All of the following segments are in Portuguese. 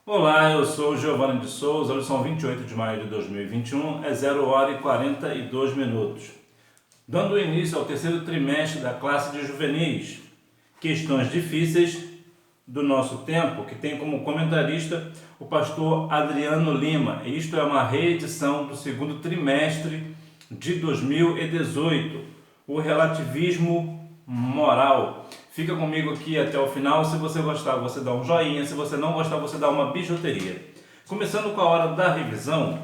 Olá, eu sou o Giovanni de Souza, hoje são 28 de maio de 2021, é 0h42. Dando início ao terceiro trimestre da classe de juvenis, questões difíceis do nosso tempo, que tem como comentarista o pastor Adriano Lima. Isto é uma reedição do segundo trimestre de 2018, o relativismo moral. Fica comigo aqui até o final. Se você gostar, você dá um joinha. Se você não gostar, você dá uma bijuteria. Começando com a hora da revisão.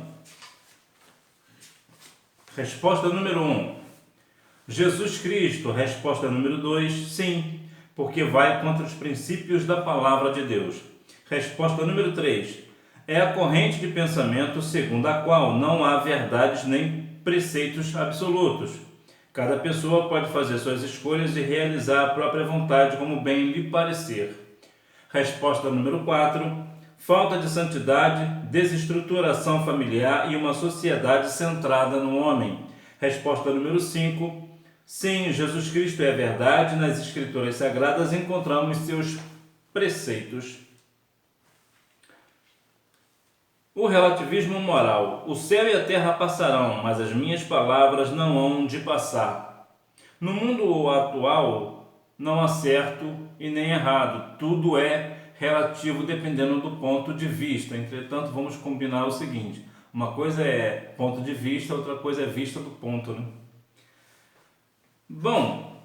Resposta número 1. Jesus Cristo. Resposta número 2. Sim, porque vai contra os princípios da palavra de Deus. Resposta número 3. É a corrente de pensamento segundo a qual não há verdades nem preceitos absolutos. Cada pessoa pode fazer suas escolhas e realizar a própria vontade como bem lhe parecer. Resposta número 4. Falta de santidade, desestruturação familiar e uma sociedade centrada no homem. Resposta número 5. Sim, Jesus Cristo é verdade. Nas Escrituras Sagradas encontramos seus preceitos. O relativismo moral. O céu e a terra passarão, mas as minhas palavras não hão de passar. No mundo atual, não há certo e nem errado. Tudo é relativo dependendo do ponto de vista. Entretanto, vamos combinar o seguinte. Uma coisa é ponto de vista, outra coisa é vista do ponto, né? Bom,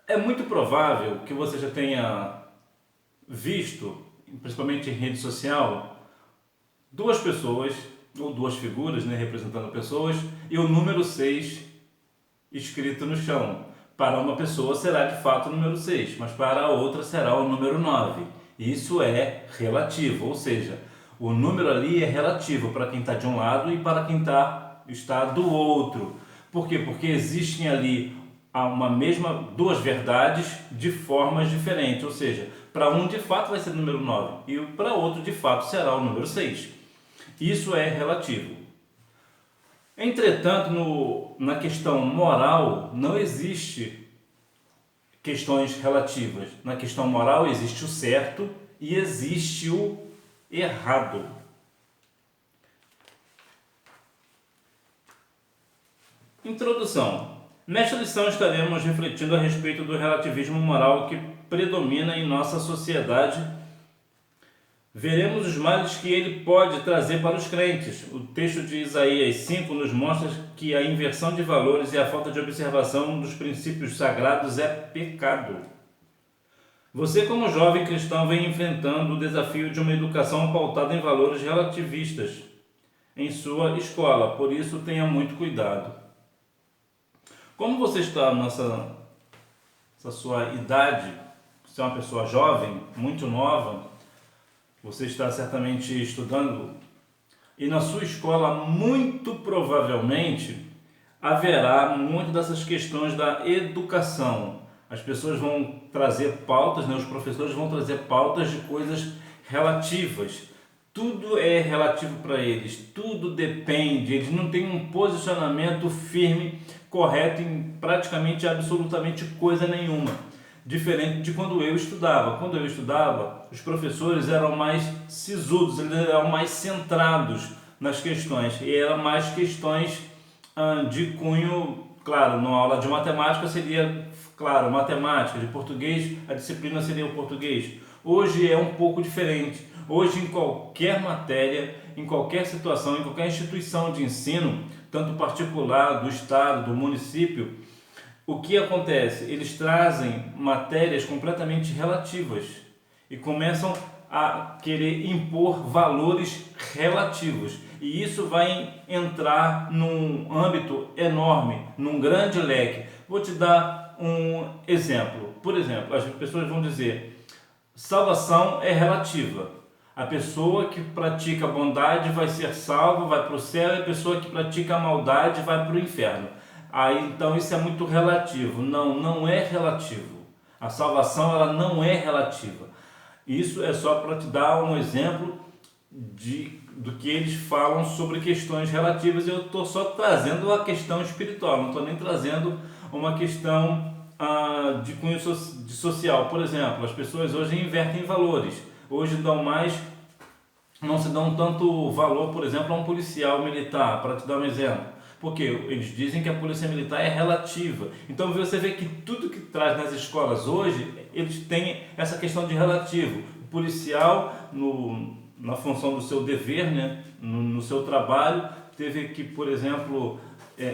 é muito provável que você já tenha visto, principalmente em rede social, duas pessoas, ou duas figuras, né, representando pessoas, e o número 6 escrito no chão. Para uma pessoa será de fato o número 6, mas para a outra será o número 9. Isso é relativo, ou seja, o número ali é relativo para quem está de um lado e para quem está do outro. Por quê? Porque existem ali duas verdades de formas diferentes, ou seja, para um de fato vai ser o número 9 e para outro de fato será o número 6. Isso é relativo. Entretanto, na questão moral, não existe questões relativas. Na questão moral existe o certo e existe o errado. Introdução. Nesta lição estaremos refletindo a respeito do relativismo moral que predomina em nossa sociedade. Veremos os males que ele pode trazer para os crentes. O texto de Isaías 5 nos mostra que a inversão de valores e a falta de observação dos princípios sagrados é pecado. Você, como jovem cristão, vem enfrentando o desafio de uma educação pautada em valores relativistas em sua escola, por isso tenha muito cuidado. Como você está nessa sua idade, você é uma pessoa jovem, muito nova, você está certamente estudando e na sua escola muito provavelmente haverá muitas dessas questões da educação. As pessoas vão trazer pautas, os professores vão trazer pautas de coisas relativas. Tudo é relativo para eles, tudo depende, eles não têm um posicionamento firme, correto em praticamente absolutamente coisa nenhuma. Diferente de quando eu estudava. Quando eu estudava, os professores eram mais sisudos, eles eram mais centrados nas questões. E eram mais questões de cunho, claro, na aula de matemática seria, claro, matemática, de português, a disciplina seria o português. Hoje é um pouco diferente. Hoje, em qualquer matéria, em qualquer situação, em qualquer instituição de ensino, tanto particular, do estado, do município, o que acontece? Eles trazem matérias completamente relativas e começam a querer impor valores relativos. E isso vai entrar num âmbito enorme, num grande leque. Vou te dar um exemplo. Por exemplo, as pessoas vão dizer: salvação é relativa. A pessoa que pratica bondade vai ser salva, vai para o céu, e a pessoa que pratica maldade vai para o inferno. Então isso é muito relativo. Não, não é relativo. A salvação ela não é relativa. Isso é só para te dar um exemplo do que eles falam sobre questões relativas. Eu estou só trazendo a questão espiritual, não estou nem trazendo uma questão de cunho social. Por exemplo, as pessoas hoje invertem valores. hoje não se dão tanto valor, por exemplo, a um policial militar, para te dar um exemplo. Porque eles dizem que a polícia militar é relativa. Então você vê que tudo que traz nas escolas hoje, eles têm essa questão de relativo. O policial, na função do seu dever, né, no seu trabalho, teve que, por exemplo,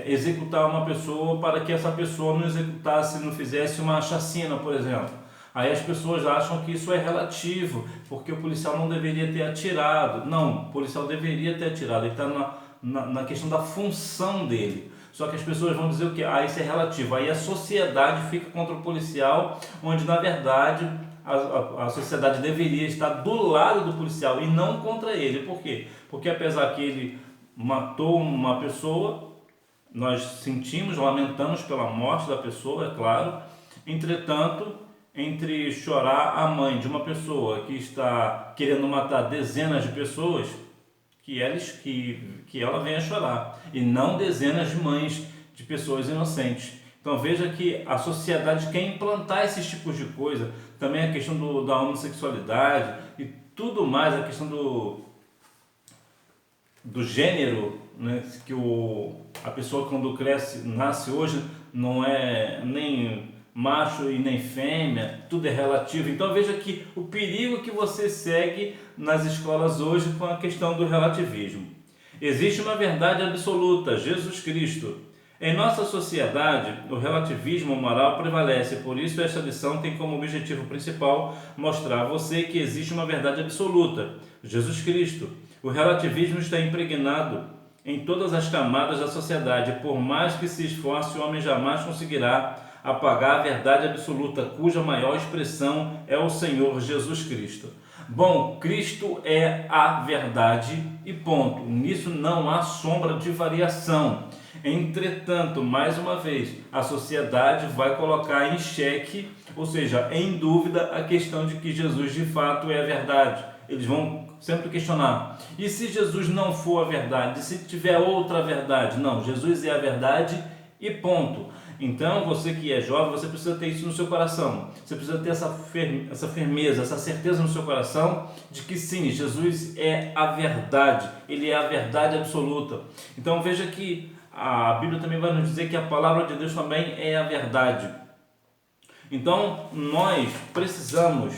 executar uma pessoa para que essa pessoa não executasse, não fizesse uma chacina, por exemplo. Aí as pessoas acham que isso é relativo, porque o policial não deveria ter atirado. Não, o policial deveria ter atirado, ele está na questão da função dele. Só que as pessoas vão dizer o quê? Isso é relativo. Aí a sociedade fica contra o policial, onde na verdade a sociedade deveria estar do lado do policial e não contra ele. Por quê? Porque apesar que ele matou uma pessoa, nós sentimos, lamentamos pela morte da pessoa, é claro. Entretanto, entre chorar a mãe de uma pessoa que está querendo matar dezenas de pessoas, que ela venha chorar, e não dezenas de mães de pessoas inocentes. Então veja que a sociedade quer implantar esses tipos de coisa, também a questão da homossexualidade e tudo mais, a questão do gênero, né? Que a pessoa quando nasce hoje não é nem macho e nem fêmea, tudo é relativo. Então veja que o perigo que você segue nas escolas hoje com a questão do relativismo. Existe uma verdade absoluta, Jesus Cristo. Em nossa sociedade, o relativismo moral prevalece, por isso esta lição tem como objetivo principal mostrar a você que existe uma verdade absoluta, Jesus Cristo. O relativismo está impregnado em todas as camadas da sociedade, por mais que se esforce, o homem jamais conseguirá apagar a verdade absoluta, cuja maior expressão é o Senhor Jesus Cristo. Bom, Cristo é a verdade e ponto. Nisso não há sombra de variação. Entretanto, mais uma vez, a sociedade vai colocar em xeque, ou seja, em dúvida, a questão de que Jesus de fato é a verdade. Eles vão sempre questionar. E se Jesus não for a verdade? E se tiver outra verdade? Não, Jesus é a verdade e ponto. Então, você que é jovem, você precisa ter isso no seu coração. Você precisa ter essa firmeza, essa certeza no seu coração de que sim, Jesus é a verdade. Ele é a verdade absoluta. Então, veja que a Bíblia também vai nos dizer que a palavra de Deus também é a verdade. Então, nós precisamos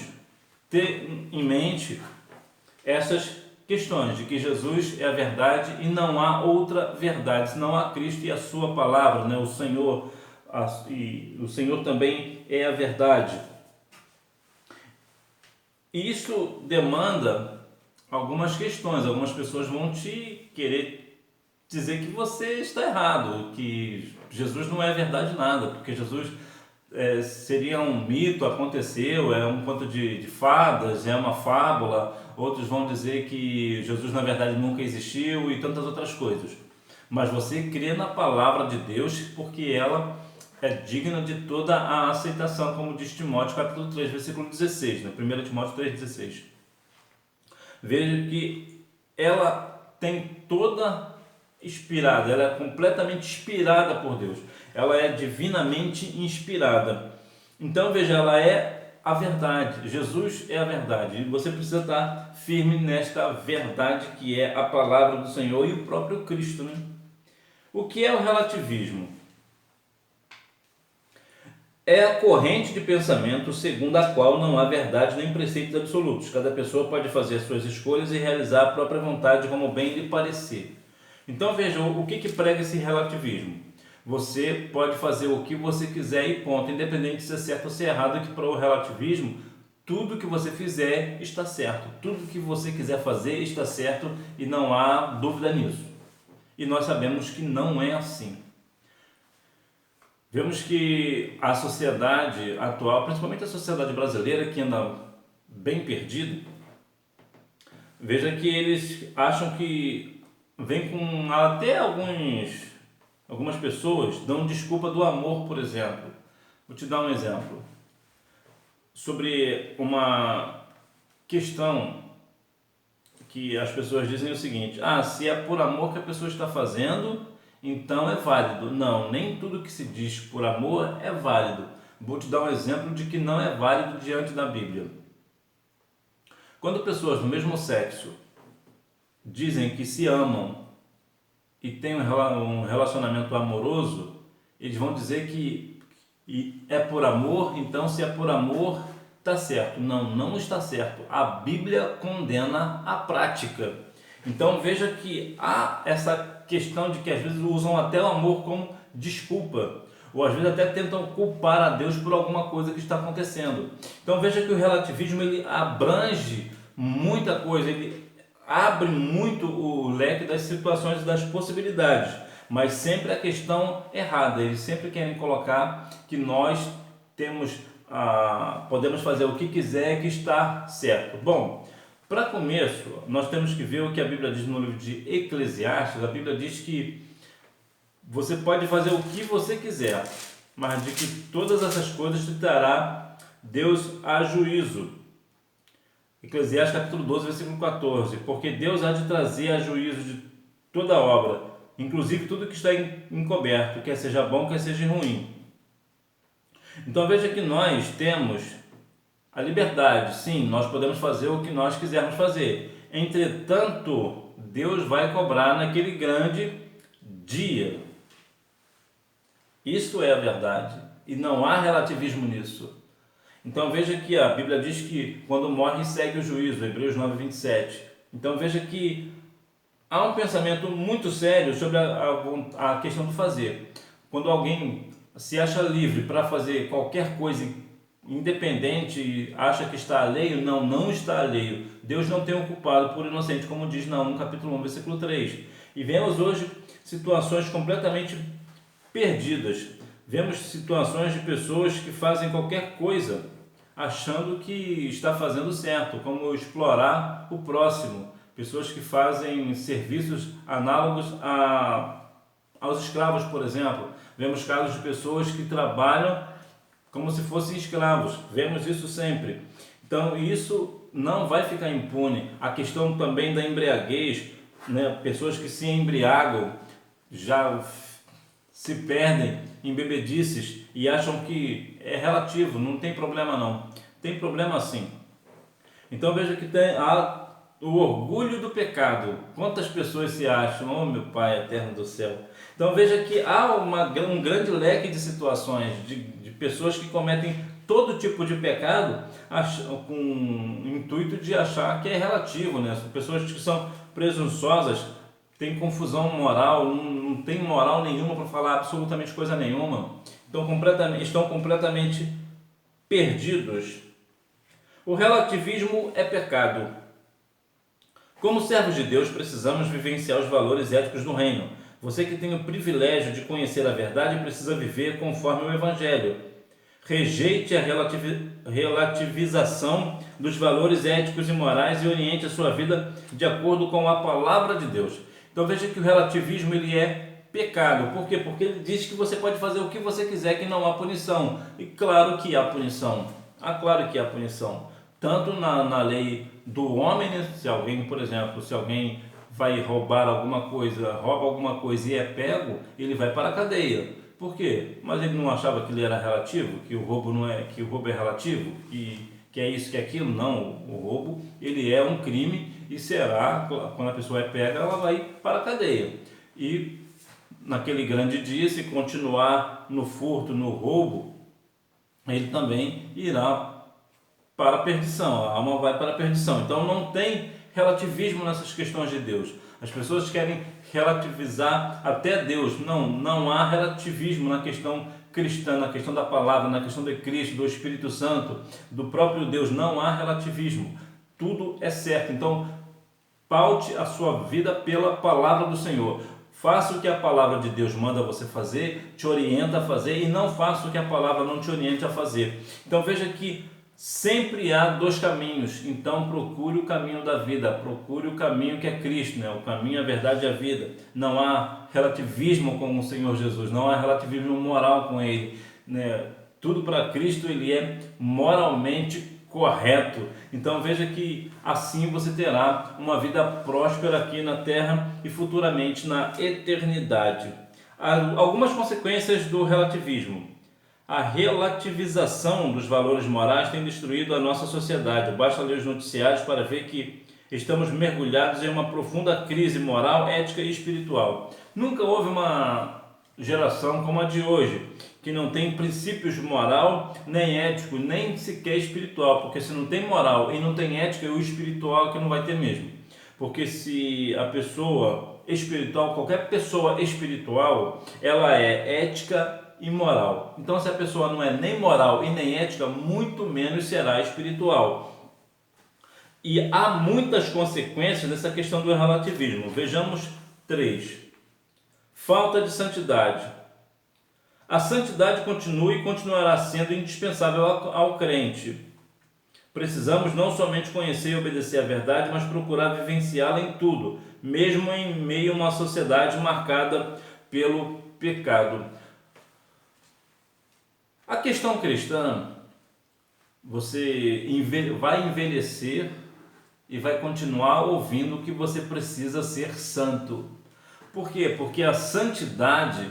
ter em mente essas questões de que Jesus é a verdade e não há outra verdade, senão há Cristo e a sua palavra, né? O Senhor também é a verdade. E isso demanda algumas questões. Algumas pessoas vão te querer dizer que você está errado, que Jesus não é verdade nada, porque Jesus seria um mito, aconteceu, é um conto de fadas, é uma fábula. Outros vão dizer que Jesus na verdade nunca existiu e tantas outras coisas. Mas você crê na palavra de Deus porque ela é digna de toda a aceitação, como diz Timóteo capítulo 3, versículo 16, né? 1 Timóteo 3,16. Veja que ela tem toda inspirada, ela é completamente inspirada por Deus. Ela é divinamente inspirada. Então veja, ela é a verdade. Jesus é a verdade. E você precisa estar firme nesta verdade que é a palavra do Senhor e o próprio Cristo, né? O que é o relativismo? É a corrente de pensamento segundo a qual não há verdade nem preceitos absolutos. Cada pessoa pode fazer as suas escolhas e realizar a própria vontade como bem lhe parecer. Então veja, o que prega esse relativismo? Você pode fazer o que você quiser e ponto, independente de ser certo ou ser errado, que para o relativismo, tudo que você fizer está certo. Tudo que você quiser fazer está certo e não há dúvida nisso. E nós sabemos que não é assim. Vemos que a sociedade atual, principalmente a sociedade brasileira, que anda bem perdida, veja que eles acham que vem com até algumas pessoas dão desculpa do amor, por exemplo. Vou te dar um exemplo sobre uma questão que as pessoas dizem o seguinte: se é por amor que a pessoa está fazendo, então é válido. Não, nem tudo que se diz por amor é válido. Vou te dar um exemplo de que não é válido diante da Bíblia. Quando pessoas do mesmo sexo dizem que se amam e têm um relacionamento amoroso, eles vão dizer que é por amor, então se é por amor, está certo. Não, não está certo. A Bíblia condena a prática. Então veja que há essa questão de que às vezes usam até o amor como desculpa, ou às vezes até tentam culpar a Deus por alguma coisa que está acontecendo. Então veja que o relativismo ele abrange muita coisa, ele abre muito o leque das situações e das possibilidades, mas sempre a questão errada. Eles sempre querem colocar que nós podemos fazer o que quiser que está certo. Bom, para começo, nós temos que ver o que a Bíblia diz no livro de Eclesiastes. A Bíblia diz que você pode fazer o que você quiser, mas de que todas essas coisas te dará Deus a juízo. Eclesiastes capítulo 12, versículo 14. Porque Deus há de trazer a juízo de toda obra, inclusive tudo que está encoberto, quer seja bom, quer seja ruim. Então veja que nós temos a liberdade, sim, nós podemos fazer o que nós quisermos fazer. Entretanto, Deus vai cobrar naquele grande dia. Isso é a verdade e não há relativismo nisso. Então veja que a Bíblia diz que quando morre segue o juízo, Hebreus 9, 27. Então veja que há um pensamento muito sério sobre a questão do fazer. Quando alguém se acha livre para fazer qualquer coisa independente e acha que está alheio, não está alheio. Deus não tem um culpado por inocente, como diz Naum, capítulo 1, versículo 3. E vemos hoje situações completamente perdidas. Vemos situações de pessoas que fazem qualquer coisa achando que está fazendo certo, como explorar o próximo. Pessoas que fazem serviços análogos aos escravos, por exemplo. Vemos casos de pessoas que trabalham como se fossem escravos. Vemos isso sempre. Então, isso não vai ficar impune. A questão também da embriaguez, né? Pessoas que se embriagam já se perdem em bebedices e acham que é relativo, não tem problema não. Tem problema sim. Então veja que tem o orgulho do pecado. Quantas pessoas se acham, oh meu Pai eterno do céu. Então veja que há um grande leque de situações, de pessoas que cometem todo tipo de pecado com o intuito de achar que é relativo, né? Pessoas que são presunçosas, têm confusão moral, não tem moral nenhuma para falar absolutamente coisa nenhuma, estão completamente perdidos. O relativismo é pecado. Como servos de Deus, precisamos vivenciar os valores éticos do reino. Você que tem o privilégio de conhecer a verdade precisa viver conforme o Evangelho. Rejeite a relativização dos valores éticos e morais e oriente a sua vida de acordo com a palavra de Deus. Então veja que o relativismo ele é pecado. Por quê? Porque ele diz que você pode fazer o que você quiser, que não há punição. E claro que há punição. Claro que há punição. Tanto na lei do homem, né? Se alguém, por exemplo, se alguém vai rouba alguma coisa e é pego, ele vai para a cadeia. Por quê? Mas ele não achava que ele era relativo, que o roubo é relativo, que é isso, que é aquilo? Não, o roubo ele é um crime e será, quando a pessoa é pega, ela vai para a cadeia. E naquele grande dia, se continuar no furto, no roubo, ele também irá para a perdição, a alma vai para a perdição. Então não tem relativismo nessas questões de Deus. As pessoas querem relativizar até Deus. Não há relativismo na questão cristã, na questão da palavra, na questão de Cristo, do Espírito Santo, do próprio Deus. Não há relativismo. Tudo é certo. Então, paute a sua vida pela palavra do Senhor. Faça o que a palavra de Deus manda você fazer, te orienta a fazer, e não faça o que a palavra não te oriente a fazer. Então veja que sempre há dois caminhos. Então procure o caminho da vida, procure o caminho que é Cristo, né? O caminho, a verdade e a vida. Não há relativismo com o Senhor Jesus, não há relativismo moral com Ele, né? Tudo para Cristo ele é moralmente correto. Então veja que assim você terá uma vida próspera aqui na terra e futuramente na eternidade. Há algumas consequências do relativismo. A relativização dos valores morais tem destruído a nossa sociedade. Basta ler os noticiários para ver que estamos mergulhados em uma profunda crise moral, ética e espiritual. Nunca houve uma geração como a de hoje, que não tem princípios moral, nem ético, nem sequer espiritual, porque se não tem moral e não tem ética, o espiritual é que não vai ter mesmo. Porque se a pessoa espiritual, qualquer pessoa espiritual, ela é ética e moral. Então, se a pessoa não é nem moral e nem ética, muito menos será espiritual. E há muitas consequências dessa questão do relativismo. Vejamos 3. Falta de santidade. A santidade continua e continuará sendo indispensável ao crente. Precisamos não somente conhecer e obedecer a verdade, mas procurar vivenciá-la em tudo, mesmo em meio a uma sociedade marcada pelo pecado. A questão cristã, você vai envelhecer e vai continuar ouvindo que você precisa ser santo. Por quê? Porque a santidade,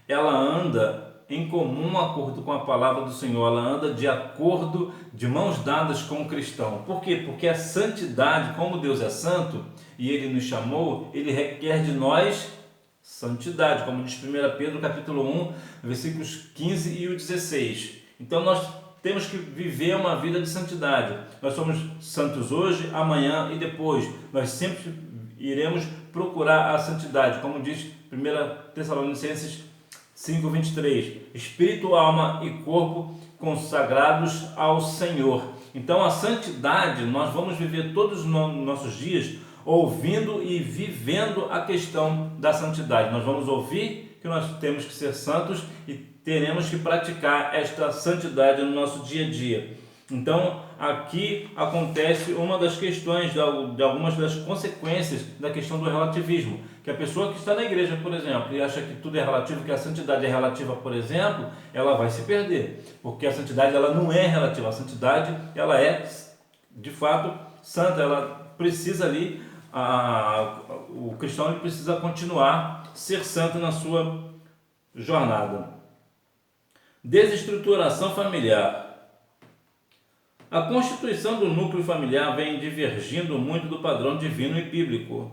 ela anda em comum acordo com a palavra do Senhor, ela anda de acordo, de mãos dadas com o cristão. Por quê? Porque a santidade, como Deus é santo e Ele nos chamou, Ele requer de nós santidade, como diz 1 Pedro capítulo 1, versículos 15 e o 16. Então nós temos que viver uma vida de santidade. Nós somos santos hoje, amanhã e depois. Nós sempre iremos procurar a santidade, como diz 1 Tessalonicenses 5:23, espírito, alma e corpo consagrados ao Senhor. Então a santidade, nós vamos viver todos os nossos dias ouvindo e vivendo a questão da santidade. Nós vamos ouvir que nós temos que ser santos e teremos que praticar esta santidade no nosso dia a dia. Então aqui acontece uma das questões, de algumas das consequências da questão do relativismo, que a pessoa que está na igreja, por exemplo, e acha que tudo é relativo, que a santidade é relativa, por exemplo, ela vai se perder, porque a santidade ela não é relativa, a santidade ela é de fato santa, ela precisa ali, o cristão ele precisa continuar ser santo na sua jornada. Desestruturação familiar. A constituição do núcleo familiar vem divergindo muito do padrão divino e bíblico.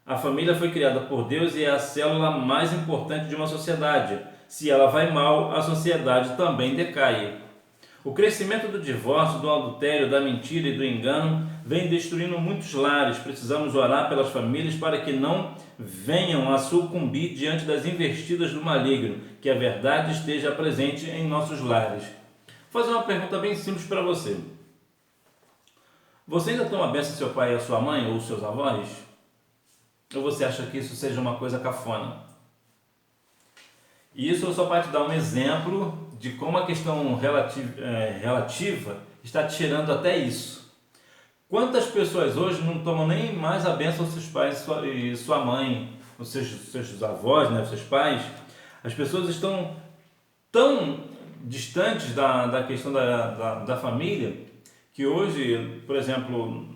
A família foi criada por Deus e é a célula mais importante de uma sociedade. Se ela vai mal, a sociedade também decai. O crescimento do divórcio, do adultério, da mentira e do engano vem destruindo muitos lares. Precisamos orar pelas famílias para que não venham a sucumbir diante das investidas do maligno, que a verdade esteja presente em nossos lares. Vou fazer uma pergunta bem simples para você. Você ainda toma bênção do seu pai e a sua mãe ou seus avós? Ou você acha que isso seja uma coisa cafona? E isso só para te dar um exemplo de como a questão relativa está tirando até isso. Quantas pessoas hoje não tomam nem mais a bênção dos seus pais e sua mãe, os seus avós, né, os seus pais? As pessoas estão tão distantes da questão da família, que hoje, por exemplo,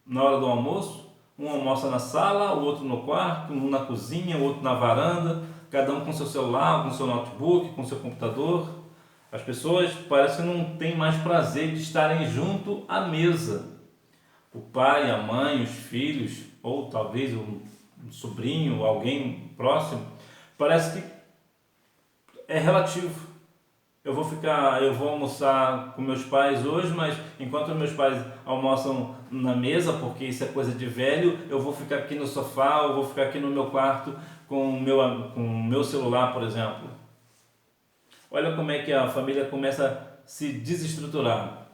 na hora do almoço, um almoça na sala, o outro no quarto, um na cozinha, o outro na varanda, cada um com seu celular, com seu notebook, com seu computador. As pessoas parecem que não têm mais prazer de estarem junto à mesa. O pai, a mãe, os filhos, ou talvez um sobrinho, alguém próximo, parece que é relativo. Eu vou almoçar com meus pais hoje, mas enquanto meus pais almoçam na mesa, porque isso é coisa de velho, eu vou ficar aqui no sofá, eu vou ficar aqui no meu quarto com o meu celular, por exemplo. Olha como é que a família começa a se desestruturar.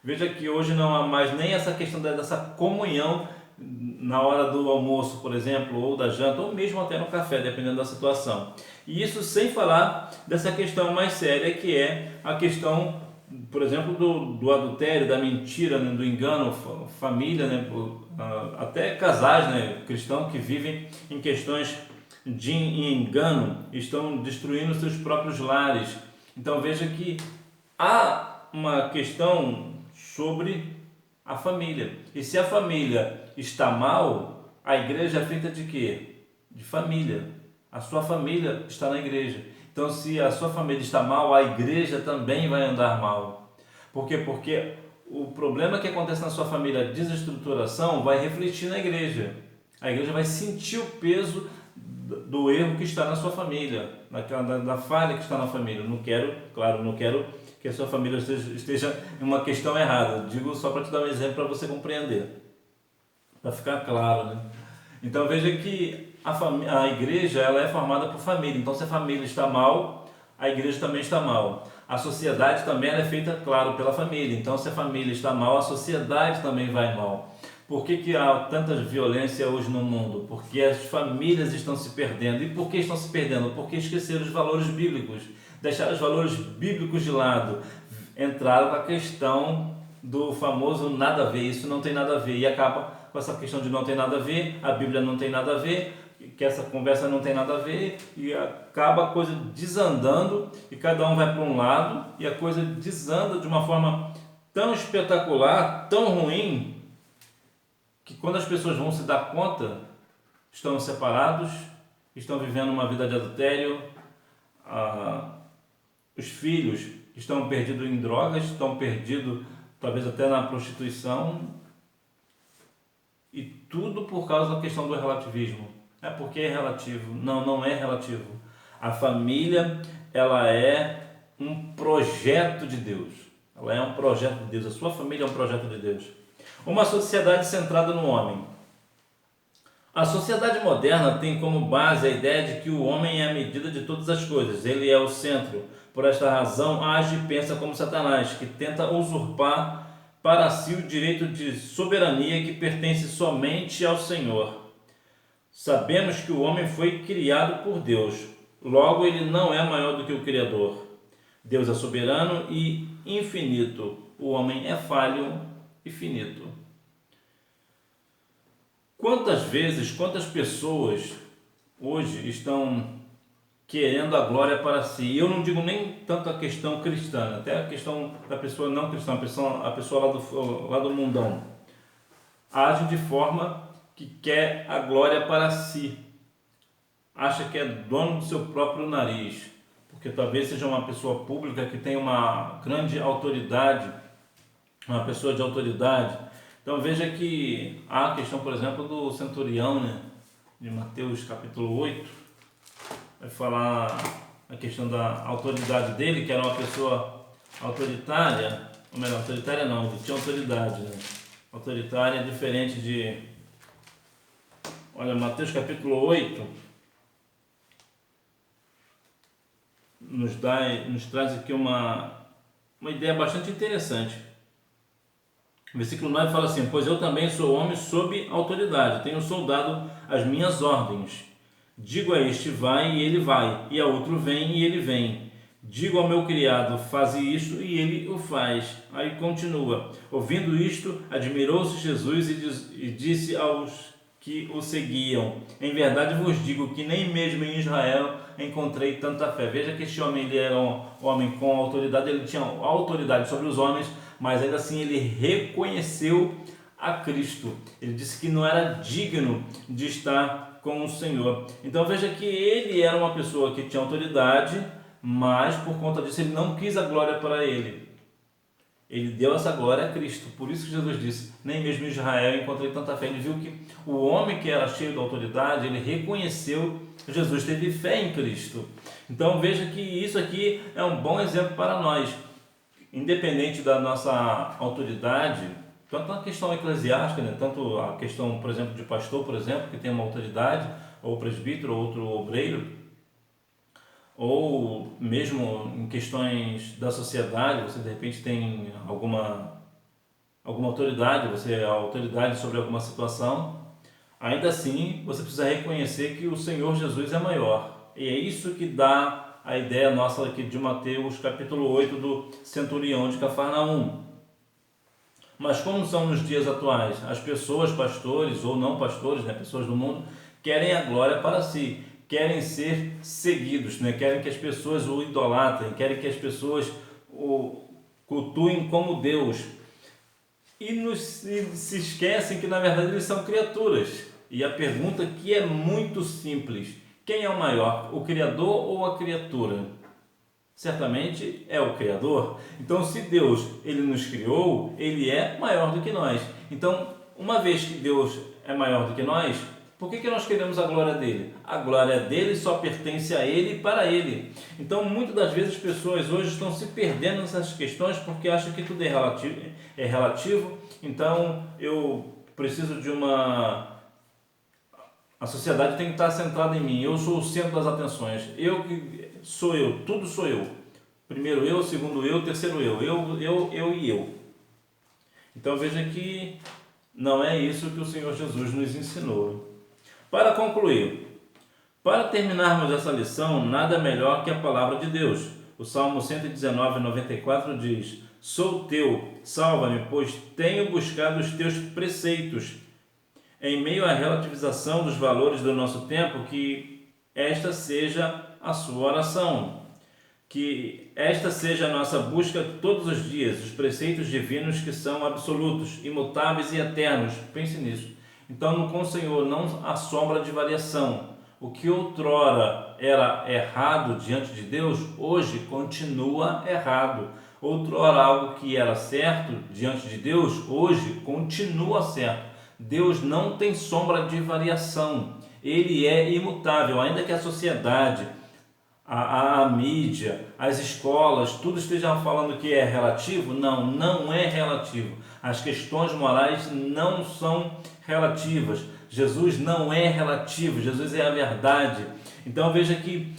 Veja que hoje não há mais nem essa questão dessa comunhão na hora do almoço, por exemplo, ou da janta, ou mesmo até no café, dependendo da situação. E isso sem falar dessa questão mais séria, que é a questão, por exemplo, do adultério, da mentira, né, do engano, família, né, até casais, né, cristãos que vivem em questões de engano, estão destruindo seus próprios lares. Então veja que há uma questão sobre a família. E se a família está mal, a igreja é feita de quê? De família. A sua família está na igreja. Então Então, se a sua família está mal, a igreja também vai andar mal. Por quê? Porque o problema que acontece na sua família, a desestruturação, vai refletir na igreja. A igreja vai sentir o peso do erro que está na sua família, da falha que está na família. Não quero que a sua família esteja em uma questão errada. Digo só para te dar um exemplo para você compreender, para ficar claro, né? Então veja que a igreja ela é formada por família. Então se a família está mal, a igreja também está mal. A sociedade também ela é feita, claro, pela família. Então se a família está mal, a sociedade também vai mal. Por que há tanta violência hoje no mundo? Porque as famílias estão se perdendo. E por que estão se perdendo? Porque esqueceram os valores bíblicos. Deixaram os valores bíblicos de lado. Entraram com a questão do famoso nada a ver. Isso não tem nada a ver. E acaba com essa questão de não tem nada a ver, a Bíblia não tem nada a ver, que essa conversa não tem nada a ver, e acaba a coisa desandando, e cada um vai para um lado, e a coisa desanda de uma forma tão espetacular, tão ruim, que quando as pessoas vão se dar conta, estão separados, estão vivendo uma vida de adultério, os filhos estão perdidos em drogas, estão perdidos talvez até na prostituição, e tudo por causa da questão do relativismo. É porque é relativo. Não, não é relativo. A família, ela é um projeto de Deus. Ela é um projeto de Deus. A sua família é um projeto de Deus. Uma sociedade centrada no homem. A sociedade moderna tem como base a ideia de que o homem é a medida de todas as coisas. Ele é o centro. Por esta razão, age e pensa como Satanás, que tenta usurpar para si o direito de soberania que pertence somente ao Senhor. Sabemos que o homem foi criado por Deus, logo ele não é maior do que o Criador. Deus é soberano e infinito, o homem é falho e finito. Quantas pessoas hoje estão querendo a glória para si? Eu não digo nem tanto a questão cristã, até a questão da pessoa não cristã, a pessoa lá do mundão. Age de forma que quer a glória para si. Acha que é dono do seu próprio nariz, porque talvez seja uma pessoa pública que tem uma grande autoridade, uma pessoa de autoridade. Então veja que há a questão, por exemplo, do centurião, né, de Mateus capítulo 8, vai falar a questão da autoridade dele, que era uma pessoa autoritária, ou melhor, autoritária não, ele tinha autoridade, né? Autoritária é diferente de... Olha, Mateus capítulo 8 nos traz aqui uma ideia bastante interessante. O versículo 9 fala assim: pois eu também sou homem sob autoridade, tenho soldado às minhas ordens. Digo a este vai e ele vai, e a outro vem e ele vem. Digo ao meu criado, faze isto e ele o faz. Aí continua. Ouvindo isto, admirou-se Jesus e disse aos que o seguiam: em verdade vos digo que nem mesmo em Israel encontrei tanta fé. Veja que este homem ele era um homem com autoridade, ele tinha autoridade sobre os homens, mas ainda assim ele reconheceu a Cristo. Ele disse que não era digno de estar com o Senhor. Então veja que ele era uma pessoa que tinha autoridade, mas por conta disso ele não quis a glória para ele. Ele deu essa glória a Cristo. Por isso que Jesus disse: nem mesmo em Israel encontrei tanta fé. Ele viu que o homem que era cheio de autoridade, ele reconheceu que Jesus, teve fé em Cristo. Então veja que isso aqui é um bom exemplo para nós. Independente da nossa autoridade, tanto na questão eclesiástica, né? Tanto a questão, por exemplo, de pastor, por exemplo, que tem uma autoridade, ou presbítero, ou outro obreiro, ou mesmo em questões da sociedade, você de repente tem alguma autoridade, você é autoridade sobre alguma situação, ainda assim você precisa reconhecer que o Senhor Jesus é maior. E é isso que dá a ideia nossa aqui de Mateus capítulo 8 do centurião de Cafarnaum. Mas como são nos dias atuais? As pessoas, pastores ou não pastores, né, pessoas do mundo, querem a glória para si, querem ser seguidos, né, querem que as pessoas o idolatrem, querem que as pessoas o cultuem como Deus. E se esquecem que na verdade eles são criaturas. E a pergunta aqui é muito simples: Quem é o maior, o Criador ou a criatura? Certamente é o Criador. Então, se Deus ele nos criou, ele é maior do que nós. Então, uma vez que Deus é maior do que nós, por que nós queremos a glória dele? A glória dele só pertence a ele e para ele. Então, muitas das vezes as pessoas hoje estão se perdendo nessas questões porque acham que tudo é relativo. Então, eu preciso de uma... A sociedade tem que estar centrada em mim. Eu sou o centro das atenções. Eu que sou eu, tudo sou eu. Primeiro eu, segundo eu, terceiro eu. Eu e eu. Então veja que não é isso que o Senhor Jesus nos ensinou. Para concluir, para terminarmos essa lição, nada melhor que a palavra de Deus. O Salmo 119, 94 diz: Sou teu, salva-me, pois tenho buscado os teus preceitos. Em meio à relativização dos valores do nosso tempo, que esta seja a sua oração, que esta seja a nossa busca todos os dias, os preceitos divinos que são absolutos, imutáveis e eternos. Pense nisso. Então, com o Senhor não há sombra de variação. O que outrora era errado diante de Deus, hoje continua errado. Outrora algo que era certo diante de Deus, hoje continua certo. Deus não tem sombra de variação, ele é imutável, ainda que a sociedade, a mídia, as escolas, tudo estejam falando que é relativo. Não é relativo. As questões morais não são relativas. Jesus não é relativo, Jesus é a verdade. Então veja que,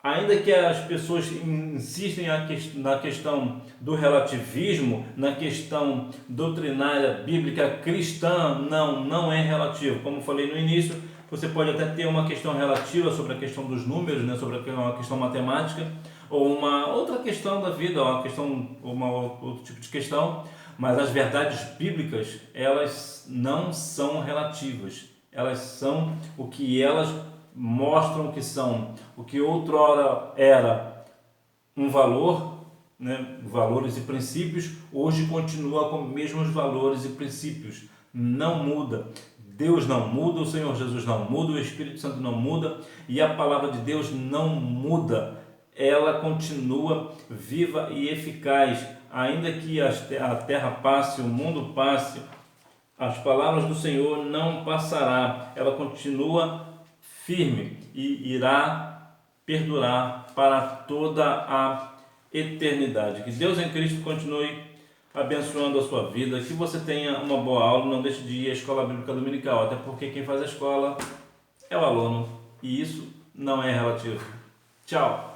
ainda que as pessoas insistem na questão do relativismo, na questão doutrinária bíblica cristã, não é relativo. Como falei no início, você pode até ter uma questão relativa sobre a questão dos números, né, sobre uma questão matemática, ou uma outra questão da vida, outro tipo de questão, mas as verdades bíblicas, elas não são relativas. Elas são o que elas mostram que são. O que outrora era um valor, né, valores e princípios, hoje continua com os mesmos valores e princípios. Não muda. Deus não muda, o Senhor Jesus não muda, o Espírito Santo não muda e a palavra de Deus não muda. Ela continua viva e eficaz. Ainda que a terra passe, o mundo passe, as palavras do Senhor não passará. Ela continua firme e irá perdurar para toda a eternidade. Que Deus em Cristo continue abençoando a sua vida, que você tenha uma boa aula, não deixe de ir à escola bíblica dominical, até porque quem faz a escola é o aluno, e isso não é relativo. Tchau!